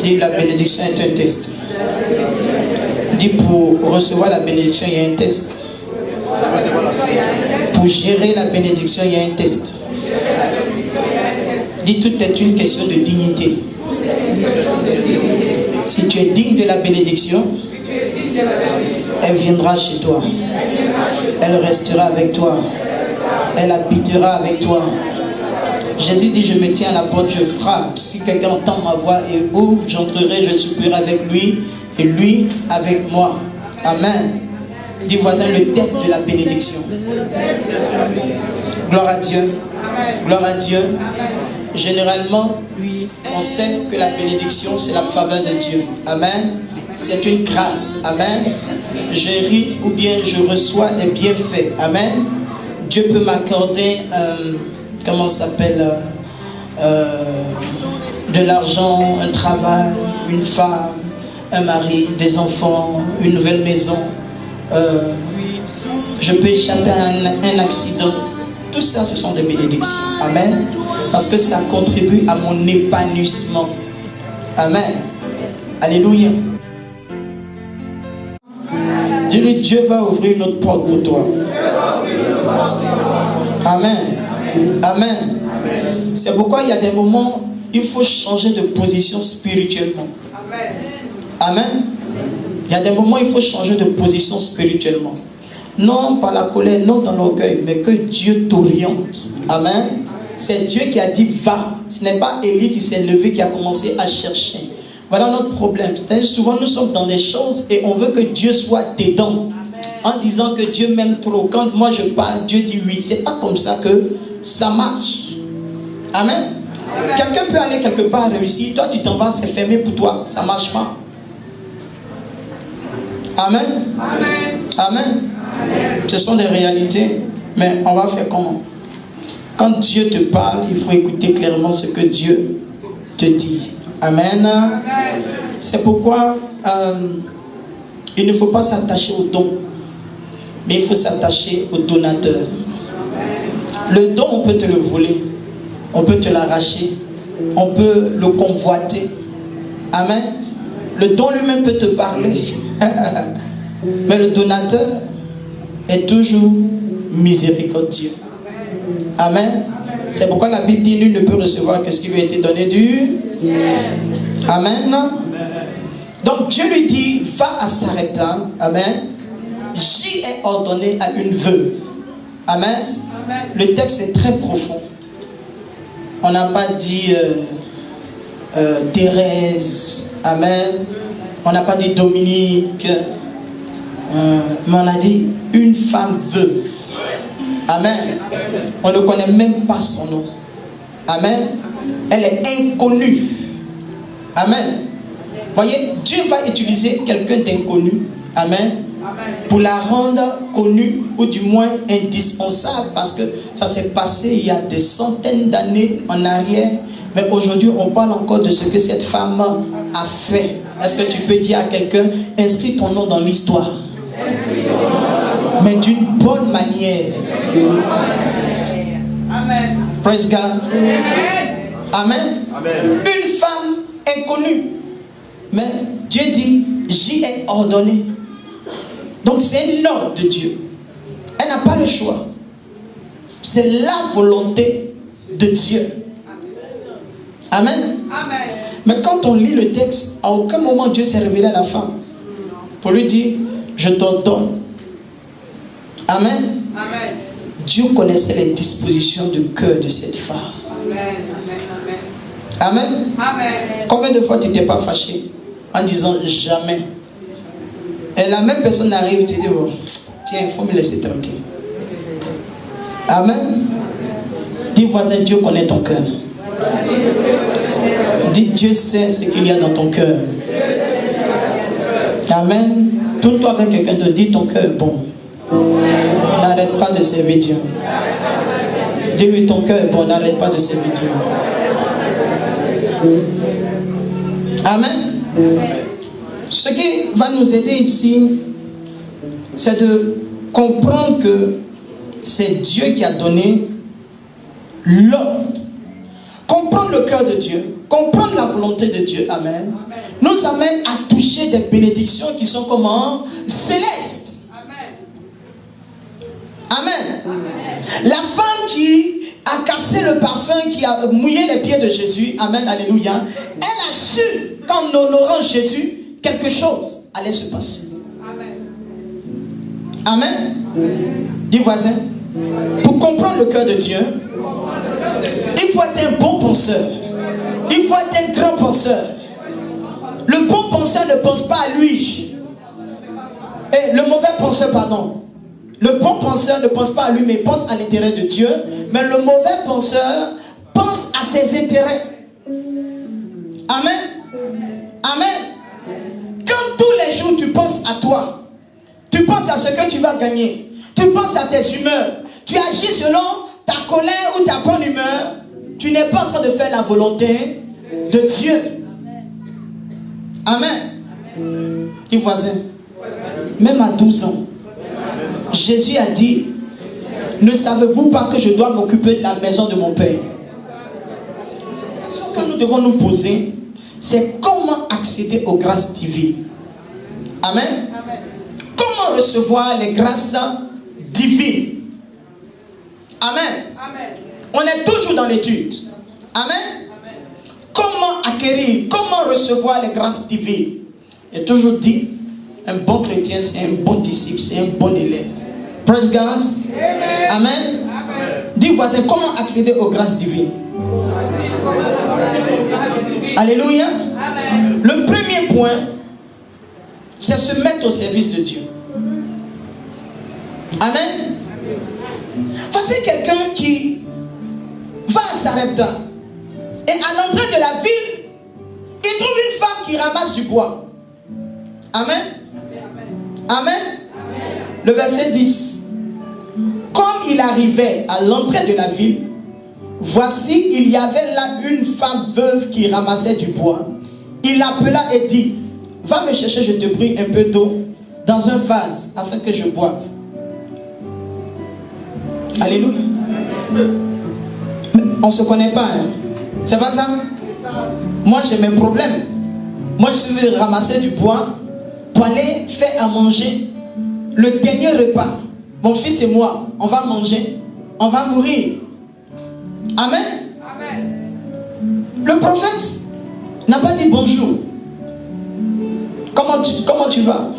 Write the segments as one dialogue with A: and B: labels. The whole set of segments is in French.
A: Dis, la bénédiction est un test. Dis, pour recevoir la bénédiction, il y a un test. Pour gérer la bénédiction, il y a un test. Dis, tout est une question de dignité. Si tu es digne de la bénédiction, elle viendra chez toi. Elle restera avec toi. Elle habitera avec toi. Jésus dit, je me tiens à la porte, je frappe. Si quelqu'un entend ma voix et ouvre, j'entrerai, je souperai avec lui et lui avec moi. Amen. Dis voisin, le test de la bénédiction. Gloire à Dieu. Gloire à Dieu. Généralement, on sait que la bénédiction, c'est la faveur de Dieu. Amen. C'est une grâce. Amen. J'hérite ou bien je reçois des bienfaits. Amen. Dieu peut m'accorder comment ça s'appelle, de l'argent, un travail, une femme, un mari, des enfants, une nouvelle maison. Je peux échapper à un accident. Tout ça, ce sont des bénédictions. Amen. Parce que ça contribue à mon épanouissement. Amen. Alléluia. Dis-lui, Dieu va ouvrir une autre porte pour toi. Amen. Amen. C'est pourquoi il y a des moments, il faut changer de position spirituellement. Amen. Il y a des moments, il faut changer de position spirituellement. Non par la colère, non dans l'orgueil, mais que Dieu t'oriente. Amen. C'est Dieu qui a dit va. Ce n'est pas Élie qui s'est levé, qui a commencé à chercher. Voilà notre problème. C'est-à-dire souvent nous sommes dans des choses et on veut que Dieu soit dedans. En disant que Dieu m'aime trop. Quand moi je parle, Dieu dit oui. C'est pas comme ça que ça marche. Amen. Quelqu'un peut aller quelque part réussir. Toi tu t'en vas, c'est fermé pour toi. Ça marche pas. Amen. Amen. Amen. Ce sont des réalités. Mais on va faire comment? Quand Dieu te parle, il faut écouter clairement ce que Dieu te dit. Amen. Amen. C'est pourquoi il ne faut pas s'attacher au don, mais il faut s'attacher au donateur. Le don, on peut te le voler, on peut te l'arracher, on peut le convoiter. Amen. Le don lui-même peut te parler. Mais le donateur est toujours miséricordieux. Amen. C'est pourquoi la Bible dit nul ne peut recevoir que ce qui lui a été donné du ciel. Amen. Donc Dieu lui dit va à Sarepta. Amen. J'y ai ordonné à une veuve. Amen. Le texte est très profond. On n'a pas dit Thérèse. Amen. On n'a pas dit Dominique. Mais on a dit une femme veuve. Amen. On ne connaît même pas son nom. Amen. Elle est inconnue. Amen. Voyez, Dieu va utiliser quelqu'un d'inconnu. Amen. Pour la rendre connue ou du moins indispensable, parce que ça s'est passé il y a des centaines d'années en arrière. Mais aujourd'hui, on parle encore de ce que cette femme a fait. Est-ce que tu peux dire à quelqu'un, inscris ton nom dans l'histoire? Mais d'une bonne manière. Amen. Praise God. Amen. Amen. Une femme inconnue. Mais Dieu dit, j'y ai ordonné. Donc c'est un ordre de Dieu. Elle n'a pas le choix. C'est la volonté de Dieu. Amen. Amen. Mais quand on lit le texte, à aucun moment Dieu s'est révélé à la femme pour lui dire, je t'ordonne. Amen. Amen. Dieu connaissait les dispositions du cœur de cette femme. Amen. Amen. Amen. Amen. Combien de fois tu n'étais pas fâché en disant jamais? Et la même personne arrive, tu dis bon, tiens, il faut me laisser tranquille. Amen. Dis voisin, Dieu connaît ton cœur. Dis Dieu sait ce qu'il y a dans ton cœur. Amen. Tourne-toi avec quelqu'un de dis ton cœur est bon. N'arrête pas de servir Dieu. Dis-lui ton cœur est bon, n'arrête pas de servir Dieu. Amen. Ce qui va nous aider ici, c'est de comprendre que c'est Dieu qui a donné l'ordre. Qu'on comprendre le cœur de Dieu, comprendre la volonté de Dieu, amen, nous amène à toucher des bénédictions qui sont comment? Célestes. Amen. La femme qui a cassé le parfum, qui a mouillé les pieds de Jésus, amen, alléluia, elle a su qu'en honorant Jésus, quelque chose allait se passer. Amen. Dis voisin, pour comprendre le cœur de Dieu, il faut être un bon penseur. Il faut être un grand penseur. Le bon penseur ne pense pas à lui. Et le mauvais penseur, pardon. Le bon penseur ne pense pas à lui, mais pense à l'intérêt de Dieu. Mais le mauvais penseur pense à ses intérêts. Amen. Amen. Quand tous les jours tu penses à toi, tu penses à ce que tu vas gagner, tu penses à tes humeurs, tu agis selon ta colère ou ta bonne humeur, tu n'es pas en train de faire la volonté de Dieu. Amen. Dis voisin, même à 12 ans, Jésus a dit, ne savez-vous pas que je dois m'occuper de la maison de mon Père? La question que nous devons nous poser, c'est comment accéder aux grâces divines. Amen. Comment recevoir les grâces divines? Amen. On est toujours dans l'étude. Amen. Comment acquérir, comment recevoir les grâces divines? J'ai toujours dit, un bon chrétien, c'est un bon disciple, c'est un bon élève. Praise God. Amen. Amen. Dis voisin, comment accéder aux grâces divines? Alléluia. Amen. Le premier point, c'est se mettre au service de Dieu. Amen. Voici quelqu'un qui va à Sarepta et à l'entrée de la ville, il trouve une femme qui ramasse du bois. Amen. Amen. Le verset 10. Comme il arrivait à l'entrée de la ville, voici, il y avait là une femme veuve qui ramassait du bois. Il l'appela et dit, va me chercher, je te prie, un peu d'eau dans un vase afin que je boive. Alléluia. Mais on ne se connaît pas, hein? C'est pas ça? Moi j'ai mes problèmes. Moi je suis venu ramasser du bois pour aller faire à manger le dernier repas. Mon fils et moi, on va manger, on va mourir. Amen. Le prophète n'a pas dit bonjour. Comment tu vas?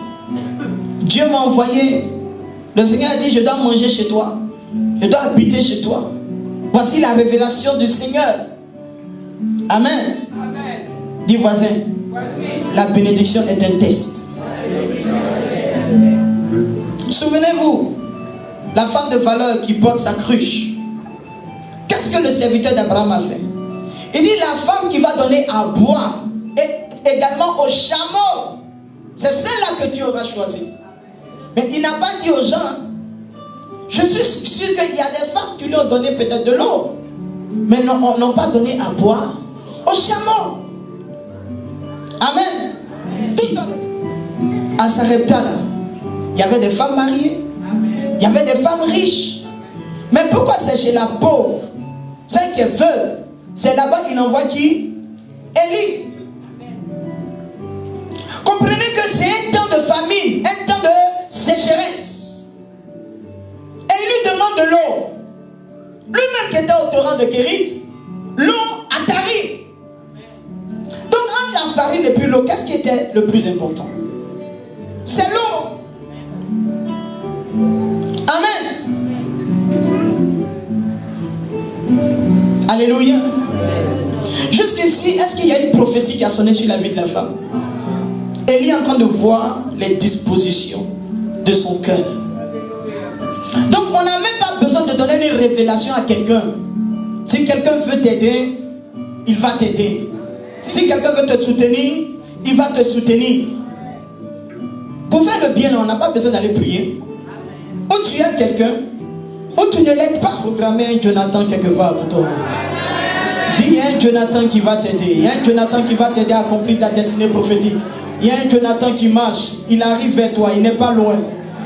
A: Dieu m'a envoyé. Le Seigneur a dit, je dois manger chez toi. Je dois habiter chez toi. Voici la révélation du Seigneur. Amen. Dis voisin, la bénédiction est un test. Souvenez-vous, la femme de valeur qui porte sa cruche. Qu'est-ce que le serviteur d'Abraham a fait? Il dit, la femme qui va donner à boire et également au chameau, c'est celle-là que Dieu va choisir. Mais il n'a pas dit aux gens, je suis sûr qu'il y a des femmes qui lui ont donné peut-être de l'eau, mais n'ont pas donné à boire au chameau. Amen. À Sarepta, il y avait des femmes mariées, il y avait des femmes riches. Mais pourquoi c'est chez la pauvre, celle qui est veuve, c'est là-bas qu'il envoie qui? Élie. Comprenez que c'est un temps de famine, un temps de sécheresse. Et il lui demande de l'eau. Lui-même qui était au torrent de Kérit, l'eau a tari. Donc entre la farine et puis l'eau, qu'est-ce qui était le plus important? C'est l'eau. Amen. Alléluia. Jusqu'ici, est-ce qu'il y a une prophétie qui a sonné sur la vie de la femme? Elle est en train de voir les dispositions de son cœur. Donc on n'a même pas besoin de donner une révélation à quelqu'un. Si quelqu'un veut t'aider, il va t'aider. Si quelqu'un veut te soutenir, il va te soutenir. Pour faire le bien, on n'a pas besoin d'aller prier. Ou tu aides quelqu'un, ou tu ne l'aides pas. Programmer un Jonathan quelque part pour toi. Dis, il y a un Jonathan qui va t'aider. Il y a un Jonathan qui va t'aider à accomplir ta destinée prophétique. Il y a un Jonathan qui marche. Il arrive vers toi, il n'est pas loin.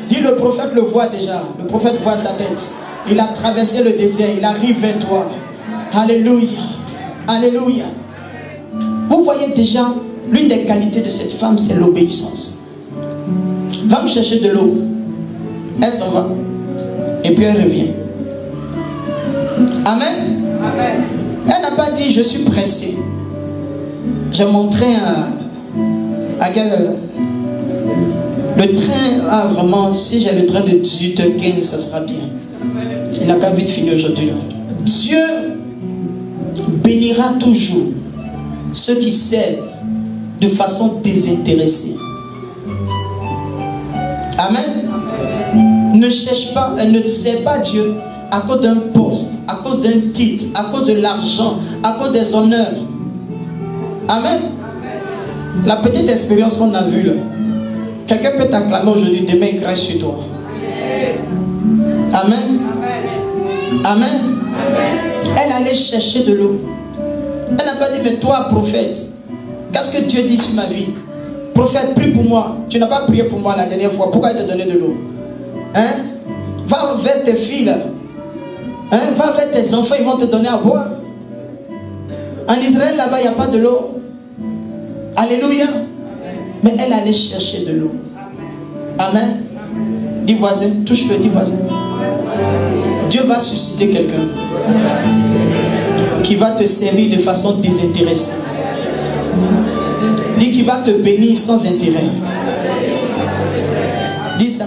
A: Dis, le prophète le voit déjà. Le prophète voit sa tête. Il a traversé le désert, il arrive vers toi. Alléluia. Alléluia. Vous voyez déjà, l'une des qualités de cette femme, c'est l'obéissance. Va me chercher de l'eau. Elle s'en va. Et puis elle revient. Amen. Amen. Elle n'a pas dit, je suis pressée. J'ai mon train à quelle... Le train, vraiment, si j'ai le train de 18h15, ça sera bien. Il n'a qu'à vite finir aujourd'hui. Dieu bénira toujours ceux qui servent de façon désintéressée. Amen. Ne cherche pas, ne sert pas Dieu à cause d'un poste, à cause d'un titre, à cause de l'argent, à cause des honneurs. Amen. La petite expérience qu'on a vue là, quelqu'un peut t'acclamer aujourd'hui, demain il crache sur toi. Amen. Amen. Elle allait chercher de l'eau. Elle n'a pas dit, mais toi, prophète, qu'est-ce que Dieu dit sur ma vie? Prophète, prie pour moi. Tu n'as pas prié pour moi la dernière fois. Pourquoi il t'a donné de l'eau? Hein? Va vers tes filles là. Hein? Va vers tes enfants, ils vont te donner à boire. En Israël, là-bas, il n'y a pas de l'eau. Alléluia. Mais elle allait chercher de l'eau. Amen. Dis voisin, touche-le, dis voisin. Dieu va susciter quelqu'un qui va te servir de façon désintéressée. Dis qu'il va te bénir sans intérêt. Dis ça.